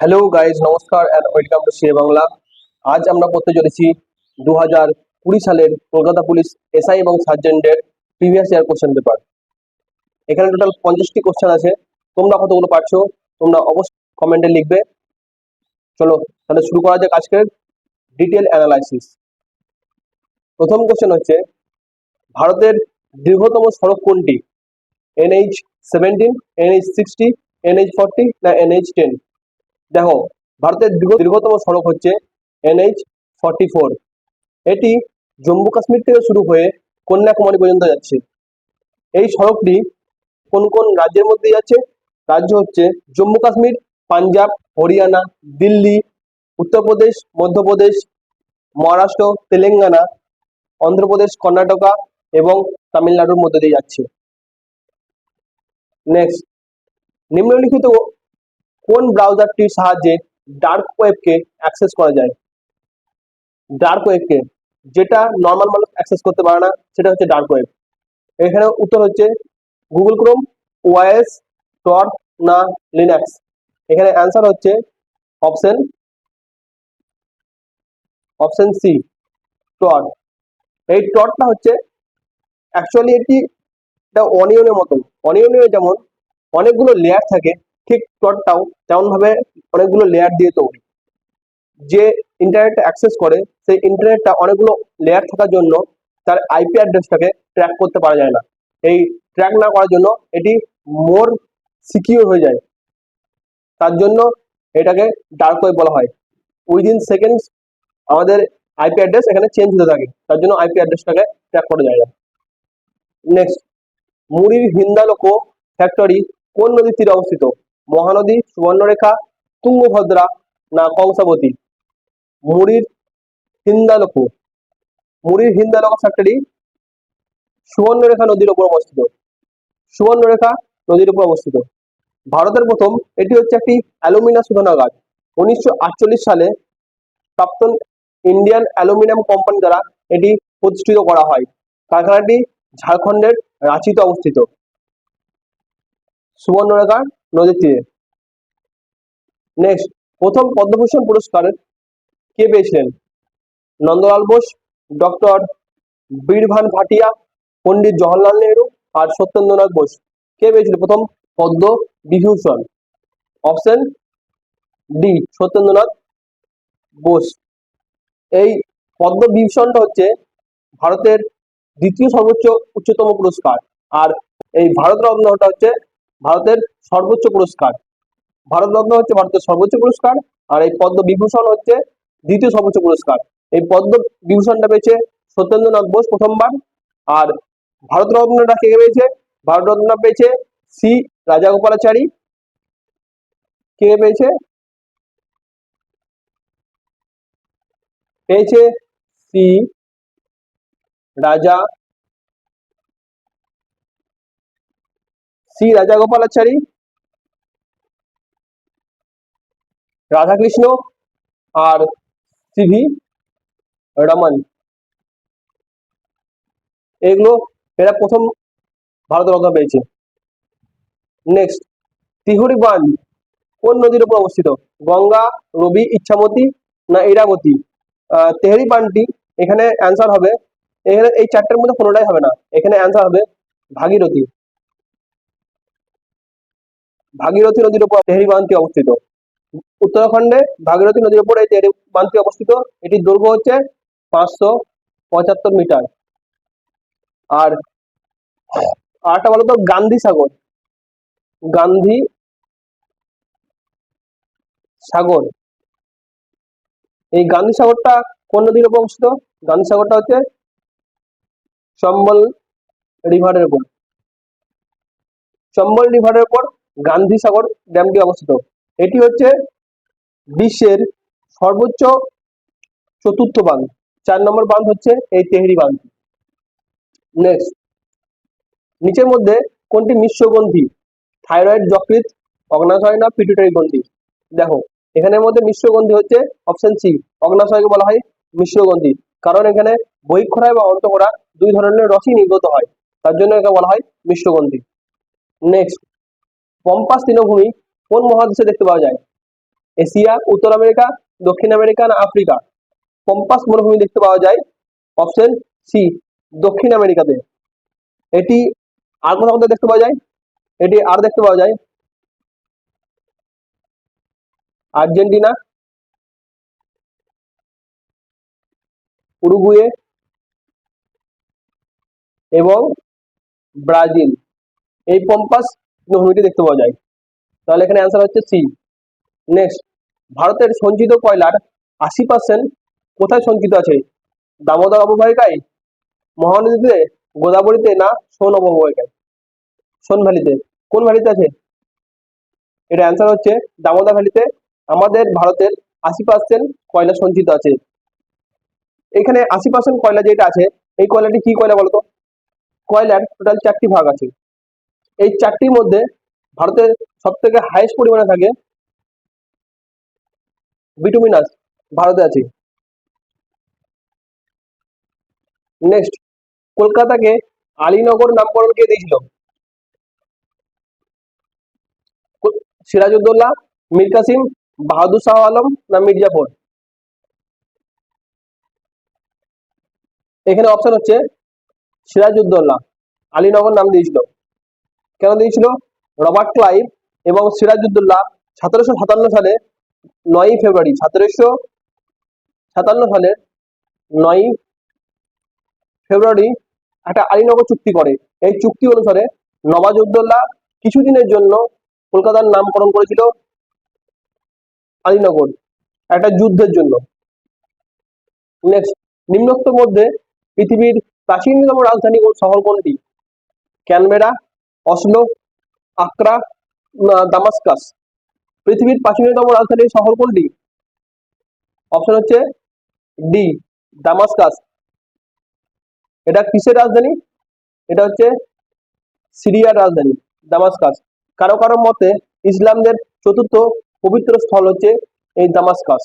Hello guys, নমস্কার and welcome to CA Bangla. আজ আমরা পড়তে চলেছি 2020 সালের কলকাতা পুলিশ এসআই এবং সার্জেন্টের প্রিভিয়াস ইয়ার কোশ্চেন পেপার। এখানে টোটাল 50টি কোশ্চেন আছে। তোমরা কতগুলো পারছো তোমরা অবশ্যই কমেন্টে লিখবে। চলো তাহলে শুরু করা যাক আজকের ডিটেল অ্যানালাইসিস। প্রথম কোশ্চেন হচ্ছে, ভারতের দীর্ঘতম সড়ক কোনটি? NH-17, NH-60, NH-40 না NH-10? দেখো, ভারতের দীর্ঘতম সড়ক হচ্ছে NH-44। এটি জম্মু কাশ্মীর থেকে শুরু হয়ে কন্যাকুমারী পর্যন্ত যাচ্ছে। এই সড়কটি কোন কোন রাজ্যের মধ্যে যাচ্ছে? রাজ্য হচ্ছে জম্মু কাশ্মীর, পাঞ্জাব, হরিয়ানা, দিল্লি, উত্তরপ্রদেশ, মধ্যপ্রদেশ, মহারাষ্ট্র, তেলেঙ্গানা, অন্ধ্রপ্রদেশ, কর্ণাটকা এবং তামিলনাড়ুর মধ্যে দিয়ে যাচ্ছে। নেক্সট, নিম্নলিখিত কোন ব্রাউজারটির সাহায্যে ডার্ক ওয়েবকে অ্যাক্সেস করা যায়? ডার্ক ওয়েবকে, যেটা নর্মাল মানুষ অ্যাক্সেস করতে পারে না, সেটা হচ্ছে ডার্ক ওয়েব। এখানে উত্তর হচ্ছে গুগল ক্রোম, ওআইএস, টর না লিনাক্স। এখানে অ্যান্সার হচ্ছে অপশন সি, টর। এই টরটা হচ্ছে অ্যাকচুয়ালি এটা অনিয়নের মতন। অনিয়নের যেমন অনেকগুলো লেয়ার থাকে, ঠিক টরটাও তেমন ভাবে অনেকগুলো লেয়ার দিয়ে তৈরি। যে ইন্টারনেট অ্যাক্সেস করে সেই ইন্টারনেটটা অনেকগুলো লেয়ার থাকার জন্য তার আইপি অ্যাড্রেসটাকে ট্র্যাক করতে পারা যায় না। এই ট্র্যাক না করার জন্য এটি মোর সিকিউর হয়ে যায়। তার জন্য এটাকে ডার্ক ওয়েব বলা হয়। উইদিন সেকেন্ডস আমাদের আইপি অ্যাড্রেস এখানে চেঞ্জ হতে থাকে, তার জন্য আইপি অ্যাড্রেসটাকে ট্র্যাক করা যায় না। নেক্সট, মুড়ির হিন্দালোকো ফ্যাক্টরি কোন নদীর তীরে অবস্থিত? মহানদী, সুবর্ণরেখা, তুঙ্গভদ্রা না কংসাবতী? মুড়ির হিন্দালোকো মুড়ির হিন্দালোকো ফ্যাক্টরি সুবর্ণরেখা নদীর উপর অবস্থিত। সুবর্ণরেখা নদীর উপর অবস্থিত। ভারতের প্রথম এটি হচ্ছে একটি অ্যালুমিনিয়াম শোধনাগার। 1948 সালে প্রাক্তন ইন্ডিয়ান অ্যালুমিনিয়াম কোম্পানি দ্বারা এটি প্রতিষ্ঠিত করা হয়। কারখানাটি ঝাড়খণ্ডের রাঁচিতে অবস্থিত, সুবর্ণরেখা নদীর তীরে। নেক্সট, প্রথম পদ্মভূষণ পুরস্কার কে পেয়েছিলেন? নন্দলাল বোস, ডক্টর বীরভান ভাটিয়া, পণ্ডিত জওহরলাল নেহরু আর সত্যেন্দ্রনাথ বোস। কে পেয়েছিল প্রথম পদ্ম বিভূষণ? Option D, Satyendranath Bose. এই পদ্ম বিভূষণটা হচ্ছে ভারতের দ্বিতীয় সর্বোচ্চ উচ্চতম পুরস্কার। আর এই ভারত রত্নটা হচ্ছে ভারতের সর্বোচ্চ পুরস্কার। ভারত রত্ন হচ্ছে ভারতের সর্বোচ্চ পুরস্কার, আর এই পদ্ম বিভূষণ হচ্ছে দ্বিতীয় সর্বোচ্চ পুরস্কার। এই পদ্ম বিভূষণটা পেয়েছে সত্যেন্দ্রনাথ বোস প্রথমবার। আর ভারত রত্নটা কে পেয়েছে? ভারত রত্নটা পেয়েছে সি রাজাগোপালাচারী। কে পেয়েছে? পেয়েছে সি রাজা রাজাগোপালাচারী, রাধাকৃষ্ণ আর সিভি রমন। এগুলো এরা প্রথম ভারত রত্ন পেয়েছে। নেক্সট, তিহুরি বাঁধ কোন নদীর উপর অবস্থিত? গঙ্গা, রবি, ইচ্ছামতি না ইরাবতী? তেহরি বাঁধটি, এখানে অ্যান্সার হবে, এখানে এই চারটার মধ্যে কোনোটাই হবে না। এখানে অ্যান্সার হবে ভাগীরথী। ভাগীরথী নদীর উপর তেহরি বাঁধটি অবস্থিত। উত্তরাখণ্ডে ভাগীরথী নদীর উপর এই তেহরি বাঁধটি অবস্থিত। এটির দৈর্ঘ্য হচ্ছে 575 মিটার। আর আরেকটা বলতো গান্ধী সাগর। গান্ধী সাগর, এই গান্ধী সাগরটা কোন নদীর উপর অবস্থিত? গান্ধী সাগরটা হচ্ছে চম্বল রিভারের উপর। চম্বল রিভারের উপর গান্ধী সাগর ড্যামটি অবস্থিত। এটি হচ্ছে বিশ্বের সর্বোচ্চ চতুর্থ বাঁধ। 4 নম্বর বাঁধ হচ্ছে এই তেহরি বাঁধ। নেক্সট, নিচের মধ্যে কোনটি মিশ্রগ্রন্থি? থাইরয়েড, যকৃৎ, অগ্নাশয় না পিটুইটারি গ্রন্থি? দেখো, এখানের মধ্যে মিশ্রগ্রন্থি হচ্ছে অপশন সি, অগ্নাশয়কে বলা হয় মিশ্রগ্রন্থি। কারণ এখানে বহিঃক্ষরা এবং অন্তঃক্ষরা দুই ধরনের রসই নির্গত হয়, তার জন্য একে বলা হয় মিশ্রগ্রন্থি। নেক্সট, পম্পাস তৃণভূমি কোন মহাদেশে দেখতে পাওয়া যায়? এশিয়া, উত্তর আমেরিকা, দক্ষিণ আমেরিকা না আফ্রিকা? পম্পাস মরুভূমি দেখতে পাওয়া যায় অপশন সি, দক্ষিণ আমেরিকাতে। এটি আর কোথাও কোথাও দেখতে পাওয়া যায়? এটি আর দেখতে পাওয়া যায় আর্জেন্টিনা, উরুগুয়ে এবং ব্রাজিল। এই পম্পাস মরুভূমিটি দেখতে পাওয়া যায়। তাহলে এখানে অ্যান্সার হচ্ছে সি। নেক্সট, ভারতের সঞ্চিত কয়লার 80% কোথায় সঞ্চিত আছে? দামোদর অববাহিকায়, মহানদীতে, গোদাবরীতে না সোন অববাহিকায়? সোন ভ্যালিতে। কোন ভ্যালিতে আছে? এটা অ্যান্সার হচ্ছে দামোদর ভ্যালিতে আমাদের ভারতের 80% কয়লা সঞ্চিত আছে। এখানে 80% কয়লা যেটা আছে, এই কয়লাটি কি কয়লা বলতো? কয়লার টোটাল 4টি ভাগ আছে। এই 4টির মধ্যে ভারতের সব থেকে হাইয়েস্ট পরিমাণে থাকে বিটুমিনাস, ভারতে আছে। নেক্সট, কলকাতাকে আলীনগর নামকরণ কে দিয়েছিল? সিরাজউদ্দৌলা, মীর কাসিম, বাহাদুর শাহ আলম না মির্জাফর? এখানে অপশন হচ্ছে সিরাজউদ্দৌলা আলীনগর নাম দিয়েছিল। কেন দিয়েছিল? রবার্ট ক্লাইভ এবং সিরাজউদ্দৌলা 1757 সালে 9ই ফেব্রুয়ারি, 1757 সালে 9ই ফেব্রুয়ারি একটা আলীনগর চুক্তি করে। এই চুক্তি অনুসারে নবাজউদ্দৌলা কিছুদিনের জন্য কলকাতার নামকরণ করেছিল আলীনগর, একটা যুদ্ধের জন্য। নেক্সট, নিম্নোক্তর মধ্যে পৃথিবীর প্রাচীনতম রাজধানী ও শহর কোনটি? ক্যানবেরা, অসলো, আক্রা না দামাস্কাস? পৃথিবীর প্রাচীনতম রাজধানীর শহর কোনটি? অপশন হচ্ছে ডি, দামাস্কাস। এটা কিসের রাজধানী? এটা হচ্ছে সিরিয়ার রাজধানী দামাস্কাস। কারো কারো মতে ইসলামদের চতুর্থ পবিত্র স্থল হচ্ছে এই দামাস্কাস।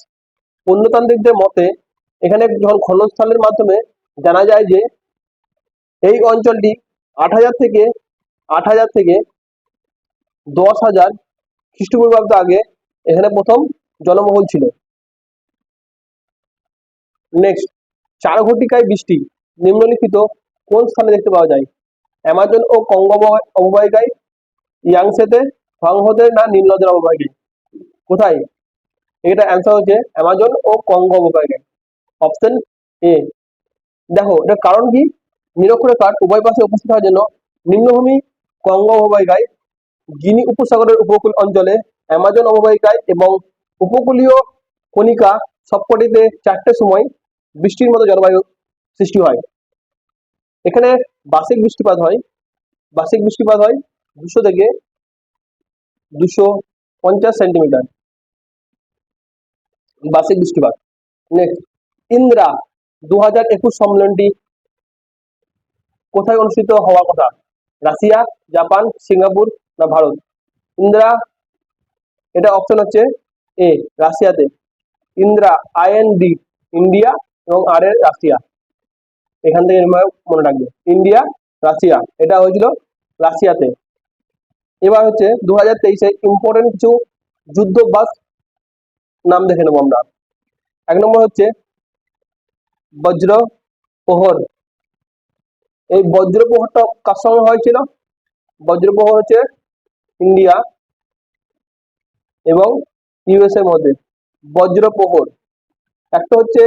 প্রত্নতান্ত্রিকদের মতে এখানে যখন খননস্থলের মাধ্যমে জানা যায় যে এই অঞ্চলটি 8,000 থেকে 10,000 খ্রিস্টপূর্বাব্দ আগে এখানে প্রথম জনবহুল ছিল। নেক্সট, চার ঘটিকায় বৃষ্টি নিম্নলিখিত কোন স্থানে দেখতে পাওয়া যায়? অ্যামাজন ও কঙ্গো অববাহিকায়, ইয়াংসেতে, হোয়াংহোতে না নীল নদের অববাহিকায়? কোথায়? এটা অ্যান্সার হচ্ছে অ্যামাজন ও কঙ্গো অববাহিকায়, অপশন এ। দেখো এটার কারণ কি? নিরক্ষরেখার উভয় পাশে উপস্থিত হওয়ার জন্য নিম্নভূমি কঙ্গো অববাহিকায়, গিনি উপসাগরের উপকূল অঞ্চলে, অ্যামাজন অববাহিকায় এবং উপকূলীয় কণিকা সবকটিতে 4টে সময় বৃষ্টির মতো জলবায়ু সৃষ্টি হয়। এখানে বার্ষিক বৃষ্টিপাত হয়, বার্ষিক বৃষ্টিপাত হয় 200 থেকে 250 সেন্টিমিটার বার্ষিক বৃষ্টিপাত। নেক্সট, ইন্দ্রা 2021 সম্মেলনটি কোথায় অনুষ্ঠিত হওয়ার কথা? রাশিয়া, জাপান, সিঙ্গাপুর না ভারত? ইন্দ্রা, এটা অপশন হচ্ছে এ, রাশিয়াতে। ইন্দ্রা, IND ইন্ডিয়া এবং আর এর রাশিয়া। এখান থেকে মনে রাখবে, ইন্ডিয়া, রাশিয়া, এটা হয়েছিল রাশিয়াতে। এবার হচ্ছে 2023-এ ইম্পর্টেন্ট কিছু যুদ্ধ বাস নাম দেখে নেবো আমরা। 1 নম্বর হচ্ছে বজ্র প্রহর। এই বজ্র প্রহরটা কার সঙ্গে হয়েছিল? বজ্র প্রহর হচ্ছে ইন্ডিয়া এবং ইউএস এর মধ্যে বজ্র প্রহর। একটা হচ্ছে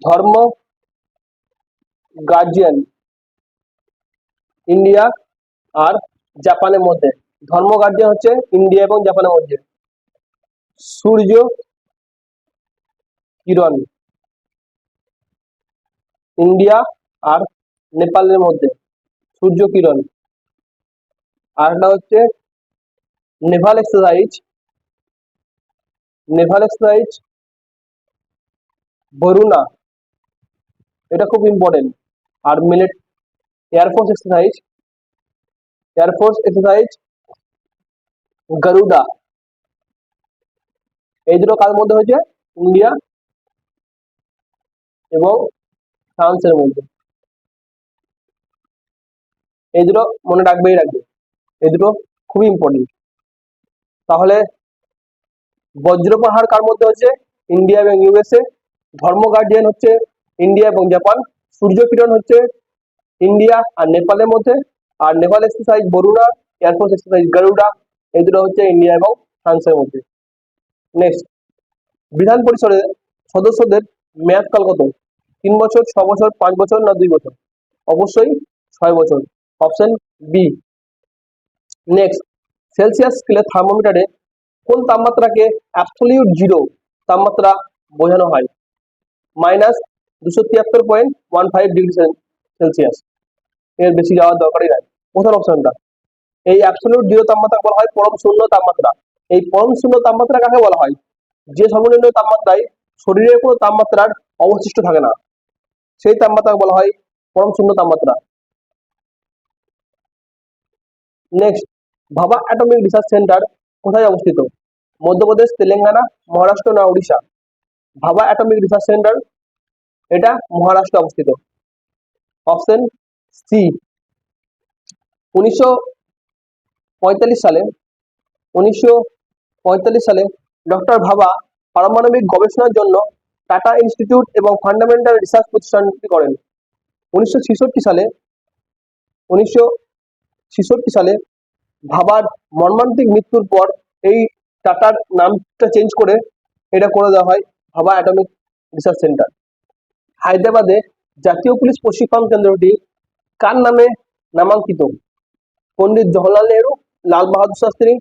ধর্ম গার্জিয়ান, ইন্ডিয়া আর জাপানের মধ্যে। ধর্ম গার্জিয়ান হচ্ছে ইন্ডিয়া এবং জাপানের মধ্যে। সূর্য কিরণ, ইন্ডিয়া আর নেপালের মধ্যে সূর্য কিরণ। আর একটা হচ্ছে নেভাল এক্সারসাইজ, নেভাল এক্সারসাইজ বরুণা, এটা খুব ইম্পর্টেন্ট। আর air force exercise, air force exercise Garuda. এই দুটো কার মধ্যে হয়েছে? ইন্ডিয়া এবং ফ্রান্সের মধ্যে। এই দুটো মনে রাখবেই রাখবে, এই দুটো খুবই ইম্পর্টেন্ট। তাহলে বজ্রপাহাড় কার মধ্যে হচ্ছে? ইন্ডিয়া এবং ইউএসএ। ধর্ম গার্ডিয়ান হচ্ছে ইন্ডিয়া এবং জাপান। সূর্য কিরণ হচ্ছে ইন্ডিয়া আর নেপালের মধ্যে। আর naval exercise Varuna, air force exercise Garuda, এই দুটো হচ্ছে ইন্ডিয়া এবং ফ্রান্সের মধ্যে। নেক্সট, বিধান পরিষদের সদস্যদের মেয়াদকাল কত? 3 বছর, 6 বছর, 5 বছর না 2 বছর? অবশ্যই 6 বছর, অপশন বি। নেক্সট, সেলসিয়াস স্কেলে থার্মোমিটারে কোন তাপমাত্রাকে অ্যাবসলিউট জিরো তাপমাত্রা বোঝানো হয়? -273.15 ডিগ্রি সেলসিয়াস। এর বেশি যাওয়ার দরকারই নাই। প্রথম অপশনটা, এই অ্যাবসলিউট জিরো তাপমাত্রা বলা হয় পরম শূন্য তাপমাত্রা। এই পরম শূন্য তাপমাত্রা কাকে বলা হয়? যে সর্বনিম্ন তাপমাত্রায় শরীরের কোনো তাপমাত্রার অবশিষ্ট থাকে না, সেই তাপমাত্রা বলা হয় পরম শূন্য তাপমাত্রা। নেক্সট, ভাবা অ্যাটমিক রিসার্চ সেন্টার কোথায় অবস্থিত? মধ্যপ্রদেশ, তেলেঙ্গানা, মহারাষ্ট্র না উড়িষ্যা? ভাবা অ্যাটমিক রিসার্চ সেন্টার, এটা মহারাষ্ট্রে অবস্থিত, অপশন সি। 1945 সালে 1945 সালে ডক্টর ভাবা পারমাণবিক গবেষণার জন্য টাটা ইনস্টিটিউট এবং ফান্ডামেন্টাল রিসার্চ প্রতিষ্ঠানটি করেন। 1966 সালে 1966 সালে ভাবার মর্মান্তিক মৃত্যুর পর এই টাটার নামটা চেঞ্জ করে এটা করে দেওয়া হয় ভাবা অ্যাটমিক রিসার্চ সেন্টার। হায়দ্রাবাদে জাতীয় পুলিশ প্রশিক্ষণ কেন্দ্রটি কার নামে নামাঙ্কিত? পণ্ডিত জওহরলাল নেহরু, লাল বাহাদুর শাস্ত্রী,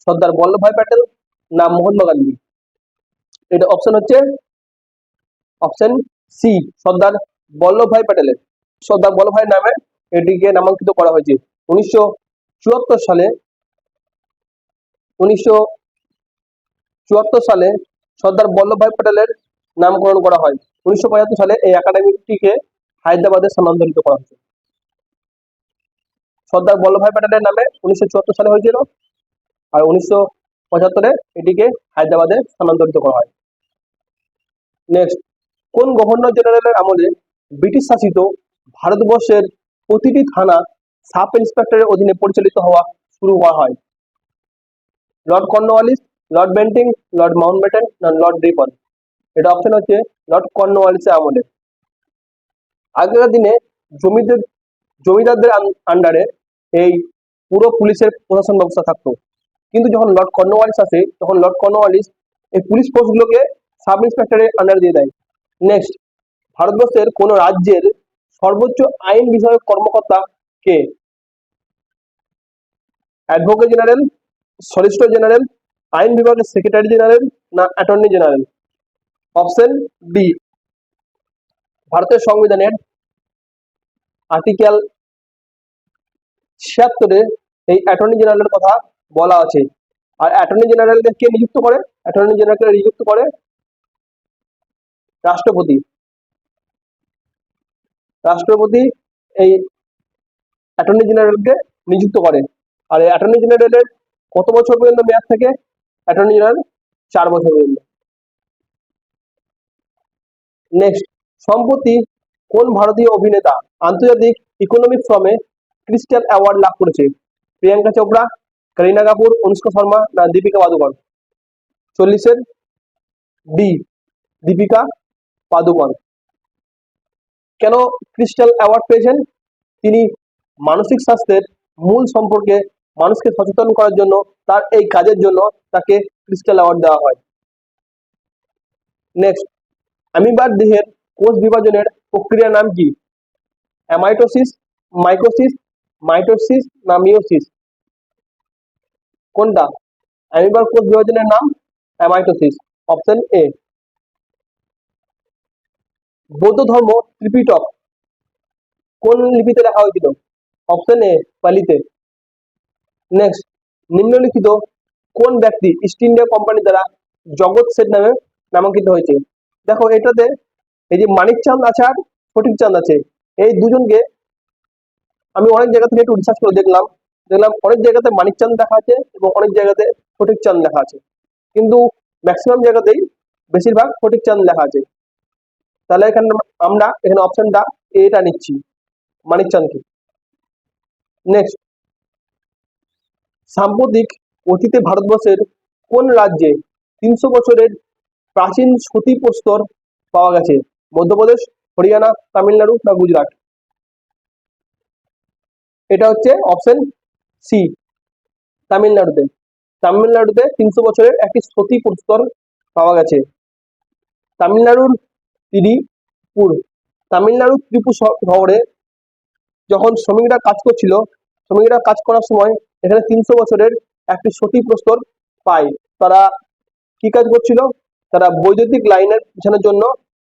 সর্দার বল্লভভাই প্যাটেল না মহাত্মা গান্ধী? এটা অপশন হচ্ছে অপশন সি, সর্দার বল্লভভাই প্যাটেলের। সর্দার বল্লভভাই নামে এটিকে নামাঙ্কিত করা হয়েছে। 1974 সালে 1974 সালে সর্দার বল্লভভাই প্যাটেলের নামকরণ করা হয়। 1975 সালে এই একাডেমিটিকে হায়দ্রাবাদে স্থানান্তরিত করা হয়েছে। সর্দার বল্লভভাই প্যাটেলের নামে 1974 সালে হয়েছিল, আর 1975 এটিকে হায়দ্রাবাদে স্থানান্তরিত করা হয়। নেক্সট, কোন গভর্নর জেনারেলের আমলে ব্রিটিশ শাসিত ভারতবর্ষের প্রতিটি থানা সাব ইন্সপেক্টরের অধীনে পরিচালিত হওয়া শুরু করা হয়? Lord Cornwallis, Lord Bentinck, Lord Mountbatten না লর্ড রিপন? এটা অপশন হচ্ছে লর্ড কর্নওয়ালিসের আমলে। আগেকার দিনে জমিদার জমিদারদের আন্ডারে এই পুরো পুলিশের প্রশাসন ব্যবস্থা থাকতো, কিন্তু যখন লর্ড কর্নওয়ালিস আসে তখন লর্ড কর্নওয়ালিস এই পুলিশ ফোর্সগুলোকে সাব ইন্সপেক্টরের আন্ডারে দিয়ে দেয়। নেক্সট, ভারতবর্ষের কোন রাজ্যের সর্বোচ্চ আইন বিষয়ক কর্মকর্তা কে? অ্যাডভোকেট জেনারেল, সলিসিটর জেনারেল, আইন বিভাগের সেক্রেটারি জেনারেল না অ্যাটর্নি জেনারেল? Option B. ভারতের সংবিধানের আর্টিকেল 76-এ এই অ্যাটর্নি জেনারেলের কথা বলা আছে। আর অ্যাটর্নি জেনারেলকে কে নিযুক্ত করে? অ্যাটর্নি জেনারেলকে নিযুক্ত করে রাষ্ট্রপতি। রাষ্ট্রপতি এই অ্যাটর্নি জেনারেলকে নিযুক্ত করে। আর এই অ্যাটর্নি জেনারেলের কত বছর পর্যন্ত মেয়াদ থাকে? অ্যাটর্নি জেনারেল 4 বছর পর্যন্ত। নেক্সট, সম্প্রতি কোন ভারতীয় অভিনেতা আন্তর্জাতিক ইকোনমিক ফোরামে ক্রিস্টাল অ্যাওয়ার্ড লাভ করেছে? প্রিয়াঙ্কা চোপড়া, করিনা কাপুর, অনুষ্কা শর্মা না দীপিকা পাদুকোন? 40-এর ডি, দীপিকা পাদুকোন। কেন ক্রিস্টাল অ্যাওয়ার্ড পেয়েছেন? তিনি মানসিক স্বাস্থ্যের মূল সম্পর্কে মানুষকে সচেতন করার জন্য, তার এই কাজের জন্য তাকে ক্রিস্টাল অ্যাওয়ার্ড দেওয়া হয়। নেক্সট, অ্যামিবার দেহের কোষ বিভাজনের প্রক্রিয়ার নাম কি? অ্যামাইটোসিস, মাইটোসিস, মাইটোসিস না মিওসিস? কোনটা? অ্যামিবার কোষ বিভাজনের নাম অ্যামাইটোসিস, অপশন এ। বৌদ্ধ ধর্ম ত্রিপিটক কোন লিপিতে লেখা হয়েছিল? অপশন এ, পালিতে। নেক্সট, নিম্নলিখিত কোন ব্যক্তি ইস্ট ইন্ডিয়া কোম্পানি দ্বারা জগৎ সেট নামে নামাঙ্কিত হয়েছে? দেখো এটাতে এই যে মানিক চাঁদ আছে আর ফটিক চাঁদ আছে, এই দুজনকে আমি অনেক জায়গা থেকে একটু রিসার্চ করে দেখলাম অনেক জায়গাতে মানিক চাঁদ লেখা আছে এবং অনেক জায়গাতে ফটিক চাঁদ লেখা আছে, কিন্তু ম্যাক্সিমাম জায়গাতেই বেশিরভাগ ফটিক চাঁদ লেখা আছে। তাহলে এখানে আমরা এখানে অপশনটা এটা নিচ্ছি, মানিক চাঁদকে। নেক্সট, সাম্প্রতিক অতীতে ভারতবর্ষের কোন রাজ্যে 300 বছরের প্রাচীন সতী প্রস্তর পাওয়া গেছে? মধ্যপ্রদেশ, হরিয়ানা, তামিলনাড়ু না গুজরাট? এটা হচ্ছে অপশন সি, তামিলনাড়ুতে। তামিলনাড়ুতে 300 বছরের একটি সতী প্রস্তর পাওয়া গেছে। তামিলনাড়ুর ত্রিপুর তামিলনাড়ুর ত্রিপুর শহরে যখন শ্রমিকরা কাজ করছিল, শ্রমিকরা কাজ করার সময় এখানে 300 বছরের একটি সতী প্রস্তর পায়। তারা কি কাজ করছিল? তারা বৈদ্যুতিক লাইনের বিছানোর জন্য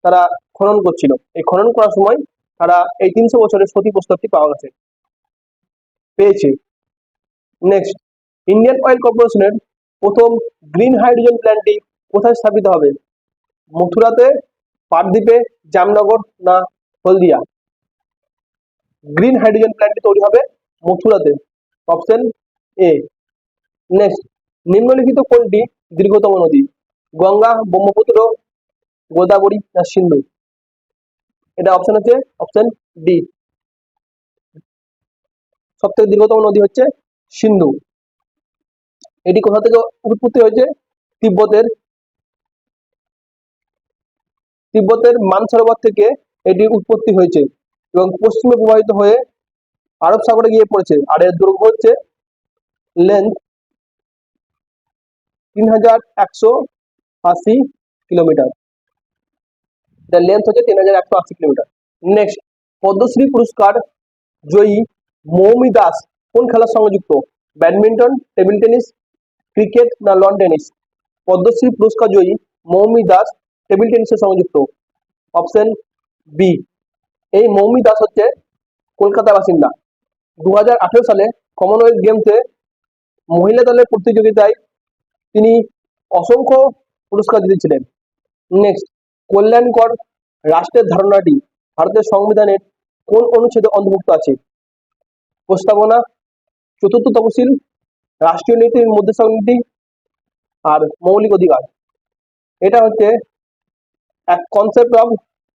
তারা খনন করছিল। এই খনন করার সময় তারা এই 300 বছরের সতী প্রস্তরটি পেয়েছে। নেক্সট, ইন্ডিয়ান অয়েল কর্পোরেশনের প্রথম গ্রিন হাইড্রোজেন প্ল্যান্টটি কোথায় স্থাপিত হবে? মথুরাতে, পারদ্বীপে, জামনগর না হলদিয়া? গ্রিন হাইড্রোজেন প্ল্যান্টটি তৈরি হবে মথুরাতে, অপশন এ। নেক্সট, নিম্নলিখিত কোনটি দীর্ঘতম নদী? গঙ্গা, ব্রহ্মপুত্র, গোদাবরী না সিন্ধু? এটা অপশন হচ্ছে অপশন ডি, সব থেকে দীর্ঘতম নদী হচ্ছে সিন্ধু। এটি কোথা থেকে উৎপত্তি হয়েছে? তিব্বতের মানসরোবর থেকে এটি উৎপত্তি হয়েছে এবং পশ্চিমে প্রবাহিত হয়ে আরব সাগরে গিয়ে পড়েছে। আর এর দৈর্ঘ্য হচ্ছে লেন্থ 3180 কিলোমিটার। এটার লেন্থ হচ্ছে 3180 কিলোমিটার। নেক্সট, পদ্মশ্রী পুরস্কার জয়ী মৌমি দাস কোন খেলার সঙ্গে যুক্ত? ব্যাডমিন্টন, টেবিল টেনিস, ক্রিকেট না লন টেনিস? পদ্মশ্রী পুরস্কার জয়ী মৌমি দাস টেবিল টেনিসের সঙ্গে যুক্ত, অপশন বি। এই মৌমি দাস হচ্ছে কলকাতার বাসিন্দা। 2018 সালে কমনওয়েলথ গেমসে মহিলা দলের প্রতিযোগিতায় তিনি অসংখ্য পুরস্কার জিতেছিলেন। নেক্সট, কল্যাণকর রাষ্ট্রের ধারণাটি ভারতের সংবিধানের কোন অনুচ্ছেদে অন্তর্ভুক্ত আছে? প্রস্তাবনা, চতুর্থ তফসিল, রাষ্ট্রীয় নীতি নির্দেশক নীতি আর মৌলিক অধিকার। এটা হচ্ছে এক কনসেপ্ট অফ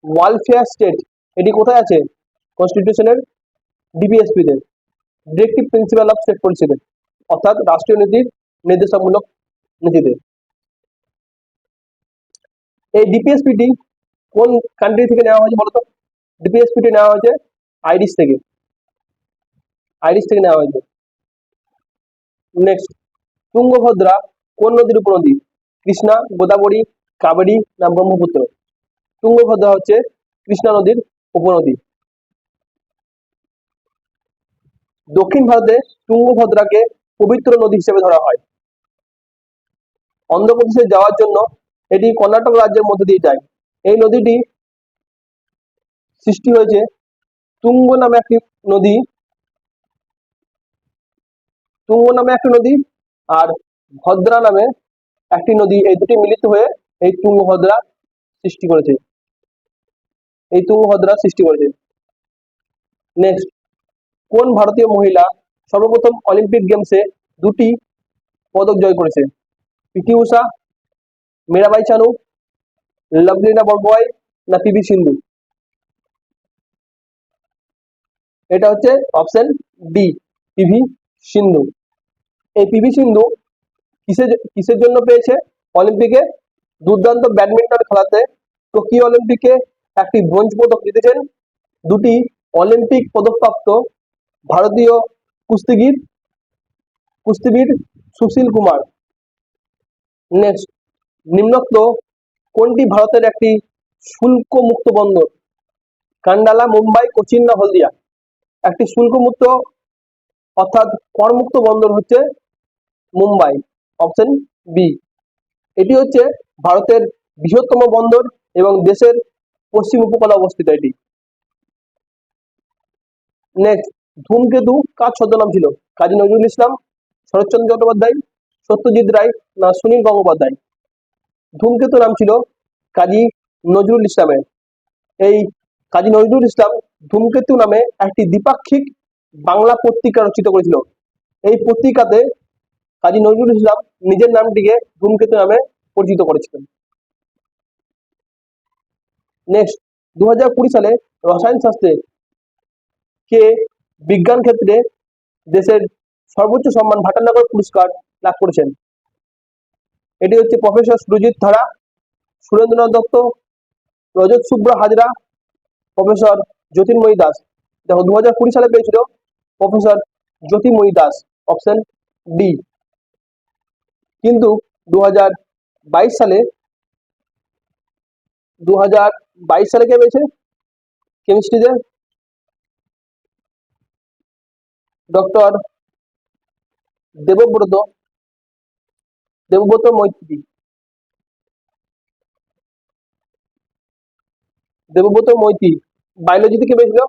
ওয়েলফেয়ার স্টেট। এটি কোথায় আছে? কনস্টিটিউশনের ডিপিএসপি তে, ডিরেক্টিভ প্রিন্সিপাল অফ স্টেট পলিসিতে, অর্থাৎ রাষ্ট্রীয় নীতির নির্দেশকমূলক নীতিতে। এই ডিপিএসপিটি কোন কান্ট্রি থেকে নেওয়া হয়েছে বলতো? ডিপিএসপিটি নেওয়া হয়েছে আইরিশ থেকে, নেওয়া হয়েছে। নেক্সট, তুঙ্গভদ্রা কোন নদীর উপনদী? কৃষ্ণা, গোদাবরী, কাবেরী না ব্রহ্মপুত্র? তুঙ্গভদ্রা হচ্ছে কৃষ্ণা নদীর উপনদী। দক্ষিণ ভারতে তুঙ্গভদ্রাকে পবিত্র নদী হিসেবে ধরা হয়। অন্ধ্রপ্রদেশে যাওয়ার জন্য এটি কর্ণাটক রাজ্যের মধ্যে দিয়ে যায়। এই নদীটি সৃষ্টি হয়েছে তুঙ্গ নামে একটি নদী, আর ভদ্রা নামে একটি নদী, এই দুটি মিলিত হয়ে এই তুঙ্গভদ্রা সৃষ্টি করেছে। নেক্সট, কোন ভারতীয় মহিলা সর্বপ্রথম অলিম্পিক গেমসে দুটি পদক জয় করেছে? পিটি উষা, মীরাবাই চানু, লাভলিনা বরগোহাই না পিভি সিন্ধু? এটা হচ্ছে অপশন ডি, পিভি সিন্ধু। এই পিভি সিন্ধু কিসের জন্য পেয়েছে? অলিম্পিকে দুর্দান্ত ব্যাডমিন্টন খেলাতে টোকিও অলিম্পিকে একটি ব্রোঞ্জ পদক জিতেছেন দুটি অলিম্পিক পদকপ্রাপ্ত ভারতীয় কুস্তিগীর সুশীল কুমার। নেক্সট, নিম্নোক্ত কোনটি ভারতের একটি শুল্ক মুক্ত বন্দর? কান্ডালা, মুম্বাই, কোচিন না হলদিয়া? একটি শুল্ক মুক্ত অর্থাৎ করমুক্ত বন্দর হচ্ছে মুম্বাই, অপশন বি। এটি হচ্ছে ভারতের বৃহত্তম বন্দর এবং দেশের পশ্চিম উপকূলে অবস্থিত এটি। নেক্সট, ধূমকেতু কার ছদ্মনাম ছিল? কাজী নজরুল ইসলাম, শরৎচন্দ্র চট্টোপাধ্যায়, সত্যজিৎ রায় না সুনীল গঙ্গোপাধ্যায়? ধূমকেতু নাম ছিল কাজী নজরুল ইসলামের। এই কাজী নজরুল ইসলাম ধূমকেতু নামে একটি দ্বিপাক্ষিক বাংলা পত্রিকা রচিত করেছিল। এই পত্রিকাতে কাজী নজরুল ইসলাম নিজের নামটিকে ধূমকেতু নামে পরিচিত করেছিলেন। নেক্সট, 2020 সালে রসায়ন শাস্ত্রে কে বিজ্ঞান ক্ষেত্রে দেশের সর্বোচ্চ সম্মান ভাটানগর পুরস্কার লাভ করেছেন? এটি হচ্ছে প্রফেসর সুরজিৎ ধারা, সুরেন্দ্রনাথ দত্ত, রজত শুভ্র হাজরা, প্রফেসর জ্যোতির্ময়ী দাস। দেখো 2020 সালে পেয়েছিল প্রফেসর জ্যোতির্ময়ী দাস, অপশন ডি। কিন্তু 2022 সালে 2022 সালে কে পেয়েছে কেমিস্ট্রিতে? ডক্টর দেবব্রত দেবব্রত মৈত্রী। দেবব্রত মৈত্রী। বায়োলজিতে কে পেয়েছিল?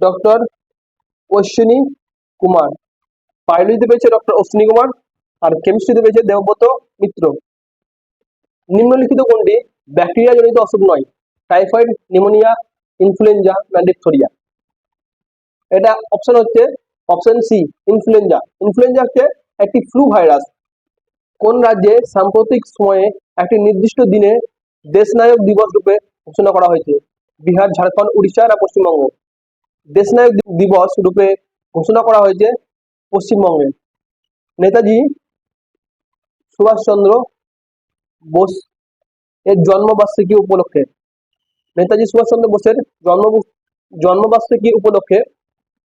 ডক্টর অশ্বিনী কুমার। বায়োলজিতে পেয়েছে ডক্টর অশ্বিনী কুমার, আর কেমিস্ট্রিতে পেয়েছে দেবব্রত মিত্র। নিম্নলিখিত কোনটি ব্যাকটেরিয়া জনিত অসুখ নয়? টাইফয়েড, নিউমোনিয়া, ইনফ্লুয়েঞ্জা না ডিপথেরিয়া? এটা অপশন হচ্ছে অপশন সি, ইনফ্লুয়েঞ্জা। ইনফ্লুয়েঞ্জা হচ্ছে একটি ফ্লু ভাইরাস। কোন রাজ্যে সাম্প্রতিক সময়ে একটি নির্দিষ্ট দিনে দেশনায়ক দিবস রূপে ঘোষণা করা হয়েছে? বিহার, ঝাড়খণ্ড, উড়িষ্যা না পশ্চিমবঙ্গ? দেশনায়ক দিবস রূপে ঘোষণা করা হয়েছে পশ্চিমবঙ্গে। নেতাজি সুভাষচন্দ্র বোস এর জন্মবার্ষিকী উপলক্ষে, নেতাজি সুভাষচন্দ্র বোসের জন্মবার্ষিকী উপলক্ষে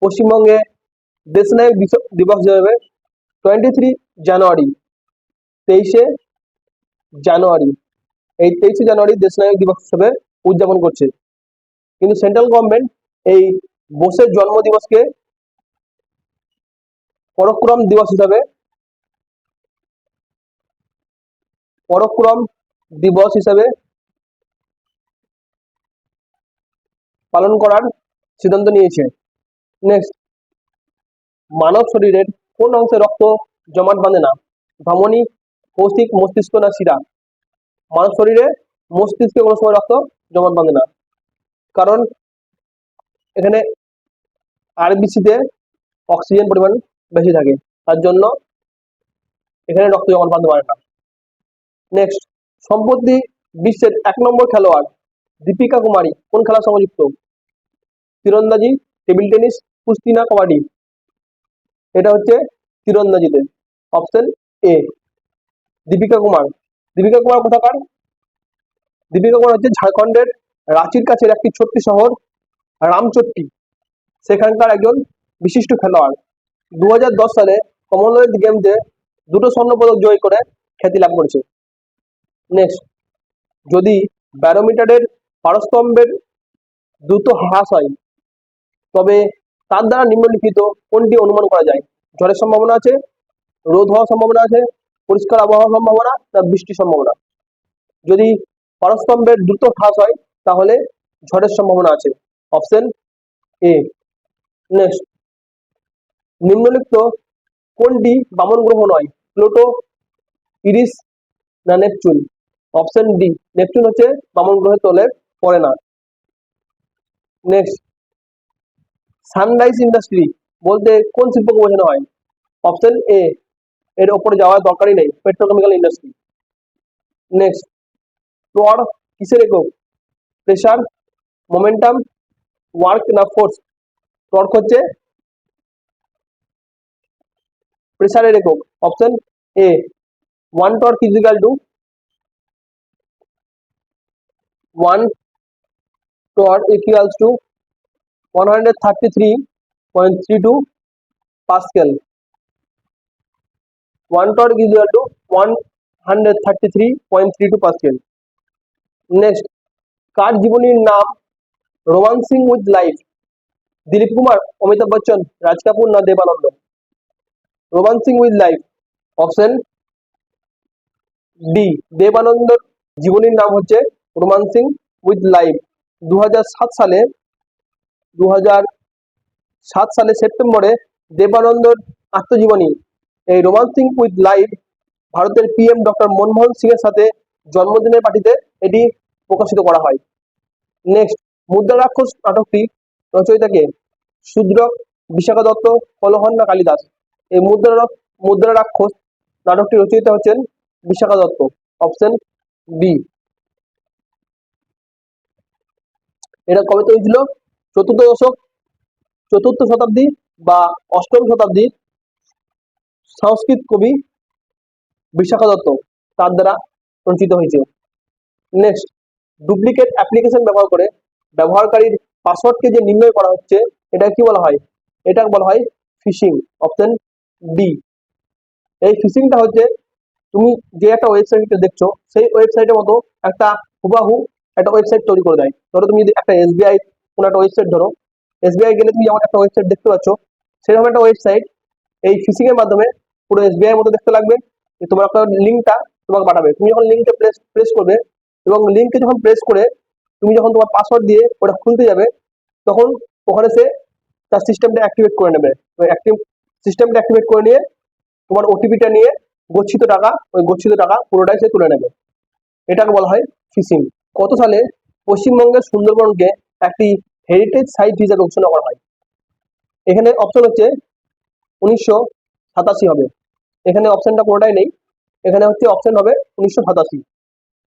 পশ্চিমবঙ্গে দেশনায়ক দিবস হিসেবে 23 জানুয়ারি, 23 জানুয়ারি, এই 23 জানুয়ারি দেশনায়ক দিবস হিসেবে উদযাপন করছে। কিন্তু সেন্ট্রাল গভর্নমেন্ট এই বোসের জন্মদিবসকে পরাক্রম দিবস হিসাবে পালন করার সিদ্ধান্ত নিয়েছে। নেক্সট, মানব শরীরের কোন অংশে রক্ত জমাট বাঁধে না? ধমনী, কৌশিক, মস্তিষ্ক না শিরা? মানব শরীরে মস্তিষ্কে কোনো সময় রক্ত জমাট বাঁধে না, কারণ এখানে আরবিসিতে অক্সিজেন পরিমাণ বেশি থাকে, তার জন্য এখানে রক্ত জমাট বাঁধতে পারে না। নেক্সট, সম্প্রতি বিশ্বের 1 নম্বর খেলোয়াড় দীপিকা কুমারী কোন খেলার সঙ্গে যুক্ত? তীরন্দাজি, টেবিল টেনিস, কুস্তি না কবাডি? এটা হচ্ছে তীরন্দাজিতে, অপশন এ, দীপিকা কুমার। দীপিকা কুমার কোথাকার? দীপিকা কুমার হচ্ছে ঝাড়খণ্ডের রাঁচির কাছের একটি ছোট্ট শহর রামচট্টি, সেখানকার একজন বিশিষ্ট খেলোয়াড়। 2010 সালে কমনওয়েলথ গেমসে 2টো স্বর্ণপদক জয় করে খ্যাতি লাভ করেছে। নেক্সট, যদি ব্যারোমিটারের পারস্তম্ভের দ্রুত হ্রাস হয়, তবে তার দ্বারা নিম্নলিখিত কোনটি অনুমান করা যায়? ঝড়ের সম্ভাবনা আছে, রোদ হওয়ার সম্ভাবনা আছে, পরিষ্কার আবহাওয়ার সম্ভাবনা না বৃষ্টির সম্ভাবনা? যদি পারস্তম্ভের দ্রুত হ্রাস হয় তাহলে ঝড়ের সম্ভাবনা আছে, অপশন এ। নেক্সট, নিম্নলিখিত কোনটি বামন গ্রহ নয়? প্লুটো, ইরিস না নেপচুন? অপশন ডি, নেপচুন হচ্ছে বামন গ্রহের তলে পড়ে না। নেক্সট, সানরাইজ ইন্ডাস্ট্রি বলতে কোন শিল্পকে বোঝানো হয়? অপশন এ, এর ওপরে যাওয়ার দরকারই নেই, পেট্রোকেমিক্যাল ইন্ডাস্ট্রি। নেক্সট, টর্ক কিসের একক? প্রেসার, মোমেন্টাম, ওয়ার্ক না ফোর্স? টর্ক হচ্ছে প্রেসারের একক, option A. 1 torque is equal to 1 torque equals to 133.32 pascal. 1 torque is equal to 133.32 pascal. Next, কার জীবনীর নাম romancing with life? Dilip Kumar, Amitabh Bachchan, Raj Kapoor না Dev Anand? Romancing with life, option D, দেবানন্দর জীবনীর নাম হচ্ছে রোমান্সিং উইথ লাইফ। 2007 সালে সেপ্টেম্বরে দেবানন্দর আত্মজীবনী এই রোমান্সিং উইথ লাইফ ভারতের পিএম ডক্টর মনমোহন সিং এর সাথে জন্মদিনের পার্টিতে এটি প্রকাশিত করা হয়। নেক্সট, মুদ্রা রাক্ষস নাটকটি রচয়িতাকে? শূদ্রক, বিশাখা দত্ত, কলহন না কালিদাস? এই মুদ্রা রাক্ষস নাটকটি রচয়িতা হচ্ছেন বিশাখা দত্ত, অপশন বি। এটা কবে তৈরি ছিল? চতুর্থ শতাব্দী বা 8ম শতাব্দীর সংস্কৃত কবি বিশাখা দত্ত তার দ্বারা রচিত হয়েছে। নেক্সট, ডুপ্লিকেট অ্যাপ্লিকেশন ব্যবহার করে ব্যবহারকারীর পাসওয়ার্ডকে যে নির্ণয় করা হচ্ছে এটা কি বলা হয়? এটা বলা হয় ফিশিং, অপশন ডি। এই ফিশিংটা হচ্ছে তুমি যে একটা ওয়েবসাইটে দেখছো সেই ওয়েবসাইটের মতো একটা হুবাহু একটা ওয়েবসাইট তৈরি করে দেয়। ধরো তুমি যদি একটা এসবিআই কোনো একটা ওয়েবসাইট ধরো, এসবিআই গেলে তুমি যেমন একটা ওয়েবসাইট দেখতে পাচ্ছ, সেরকম একটা ওয়েবসাইট এই ফিশিং এর মাধ্যমে পুরো এসবিআই এর মতো দেখতে লাগবে। যে তোমার একটা লিঙ্কটা তোমাকে পাঠাবে, তুমি যখন লিঙ্কে প্রেস করবে এবং লিঙ্কে যখন প্রেস করে তুমি যখন তোমার পাসওয়ার্ড দিয়ে ওটা খুলতে যাবে, তখন ওখানে সে তার সিস্টেমটা অ্যাক্টিভেট করে নেবে। সিস্টেমটা অ্যাক্টিভেট করে নিয়ে তোমার ওটিপিটা নিয়ে গচ্ছিত টাকা পুরোটাই সে তুলে নেবে। এটাকে বলা হয় ফিশিং। কত সালে পশ্চিমবঙ্গের সুন্দরবনকে একটি হেরিটেজ সাইট হিসেবে ঘোষণা করা হয়? এখানে অপশন হচ্ছে 1987 হবে। এখানে অপশনটা কোনোটাই নেই, এখানে হচ্ছে অপশন হবে 1987।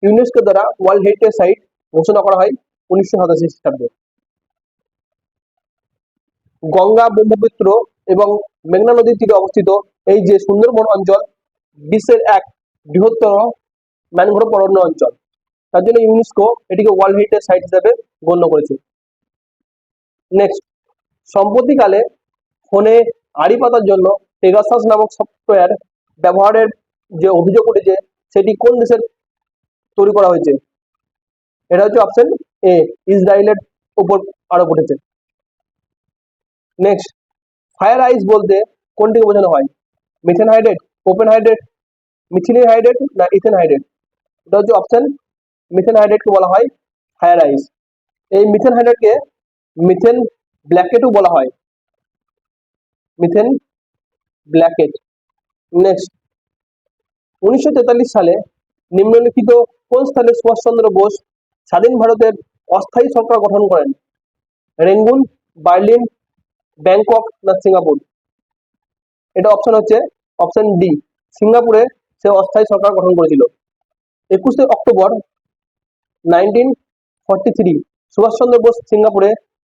ইউনেস্কো দ্বারা ওয়ার্ল্ড হেরিটেজ সাইট ঘোষণা করা হয় 1987 খ্রিস্টাব্দে। গঙ্গা, ব্রহ্মপুত্র এবং মেঘনা নদীর তীরে অবস্থিত এই যে সুন্দরবন অঞ্চল বিশ্বের এক বৃহত্তম ম্যানগ্রোভ অরণ্য অঞ্চল, তার জন্য ইউনেস্কো এটিকে ওয়ার্ল্ড হেরিটেজ সাইট হিসেবে গণ্য করেছে। নেক্সট, সম্প্রতিকালে ফোনে আড়ি পাতার জন্য পেগাসাস নামক সফটওয়্যার ব্যবহারের যে অভিযোগ উঠেছে সেটি কোন দেশের তৈরি করা হয়েছে? এটা হচ্ছে অপশন এ, ইসরায়েলের উপর আরোপ উঠেছে। নেক্সট, ফায়ার আইস বলতে কোনটিকে বোঝানো হয়? Methane hydrate, propane hydrate, methylene hydrate না ইথেন হাইড্রেট? এটা হচ্ছে অপশন মিথেন হাইড্রেটকে বলা হয় ফায়ার আইস। এই মিথেন হাইড্রেটকে মিথেন ব্ল্যাকেটও বলা হয়, মিথেন ব্ল্যাকেট। নেক্সট, 1943 সালে নিম্নলিখিত কোন স্থানে সুভাষচন্দ্র বোস স্বাধীন ভারতের অস্থায়ী সরকার গঠন করেন? রেঙ্গুন, বার্লিন, ব্যাংকক না সিঙ্গাপুর? এটা অপশন হচ্ছে অপশন ডি, সিঙ্গাপুরে সে অস্থায়ী সরকার গঠন করেছিল। 21শে অক্টোবর 1943 সুভাষচন্দ্র বোস সিঙ্গাপুরে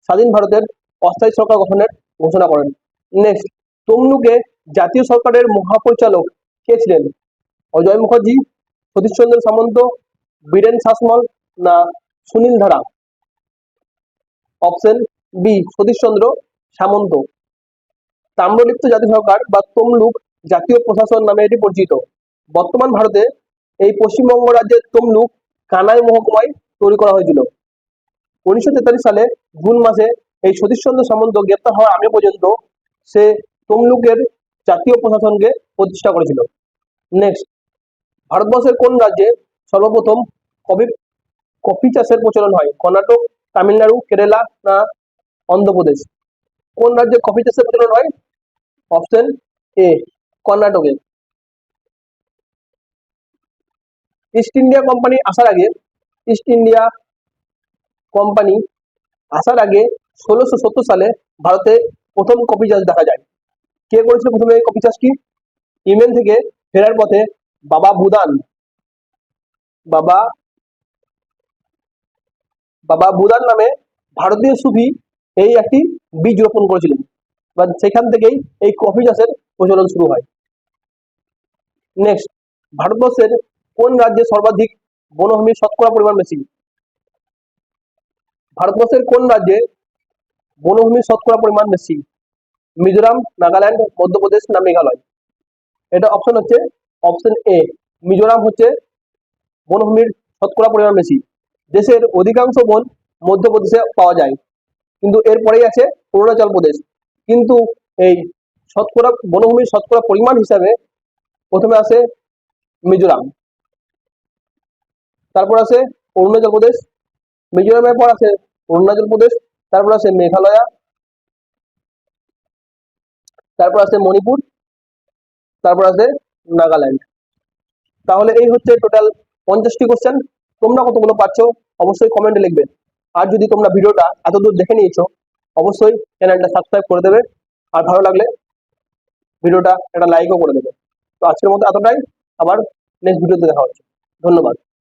স্বাধীন ভারতের অস্থায়ী সরকার গঠনের ঘোষণা করেন। নেক্সট, তমলুকে জাতীয় সরকারের মহাপরিচালক কে ছিলেন? অজয় মুখার্জি, সতীশচন্দ্র সামন্ত, বীরেন শাসমল না সুনীল ধারা? অপশন বি, সতীশচন্দ্র সামন্ত। তাম্রলিপ্ত জাতীয় সরকার বা তমলুক জাতীয় প্রশাসন নামে এটি পরিচিত। বর্তমান ভারতে এই পশ্চিমবঙ্গ রাজ্যের তমলুক কানাই মহকুমায় তৈরি করা হয়েছিল। 1943 সালে জুন মাসে এই সতীশচন্দ্র সামন্ত গ্রেপ্তার হওয়ার আগে পর্যন্ত সে তমলুকের জাতীয় প্রশাসনকে প্রতিষ্ঠা করেছিল। নেক্সট, ভারতবর্ষের কোন রাজ্যে সর্বপ্রথম কফি চাষের প্রচলন হয়? কর্ণাটক, তামিলনাড়ু, কেরালা না অন্ধ্রপ্রদেশ? কোন রাজ্যে কফি চাষের প্রচলন হয়? অপশন এ, কর্ণাটকে। ইস্ট ইন্ডিয়া কোম্পানি আসার আগে ইস্ট ইন্ডিয়া কোম্পানি আসার আগে 1670 সালে ভারতে প্রথম কফি চাষ দেখা যায়। কে করেছিল প্রথমে এই কফি চাষটি? ইমেন থেকে ফেরার পথে বাবা বুদান বাবা বাবা বুদান নামে ভারতীয় সুফি এই একটি বীজ রোপণ করেছিলেন, বা সেখান থেকেই এই কফি চাষের প্রচলন শুরু হয়। নেক্সট, ভারতবর্ষের কোন রাজ্যে সর্বাধিক বনভূমির শতকরা পরিমাণ বেশি? ভারতবর্ষের কোন রাজ্যে বনভূমির শতকরা পরিমাণ বেশি? মিজোরাম, নাগাল্যান্ড, মধ্যপ্রদেশ না মেঘালয়? এটা অপশন হচ্ছে অপশন এ, মিজোরাম হচ্ছে বনভূমির শতকরা পরিমাণ বেশি। দেশের অধিকাংশ বন মধ্যপ্রদেশে পাওয়া যায়, কিন্তু এরপরেই আছে অরুণাচল প্রদেশ। কিন্তু এই শতকরা বনভূমির শতকরা পরিমাণ হিসাবে প্রথমে আসে মিজোরাম, তারপর আছে অরুণাচল প্রদেশ, মিজোরামের পর আছে অরুণাচল প্রদেশ, তারপর আছে মেঘালয়, তারপর আছে মণিপুর, তারপর আছে নাগাল্যান্ড। তাহলে এই হচ্ছে টোটাল 50টি কোশ্চেন। তোমরা কতগুলো পাচ্ছ অবশ্যই কমেন্টে লিখবে। আর যদি তোমরা ভিডিওটা এতদূর দেখে নিয়েছো অবশ্যই চ্যানেলটা সাবস্ক্রাইব করে দেবে, আর ভালো লাগলে ভিডিওটা একটা লাইকও করে দেবে। তো আজকের মতো এতটাই, আবার নেক্সট ভিডিওতে দেখা হচ্ছে। ধন্যবাদ।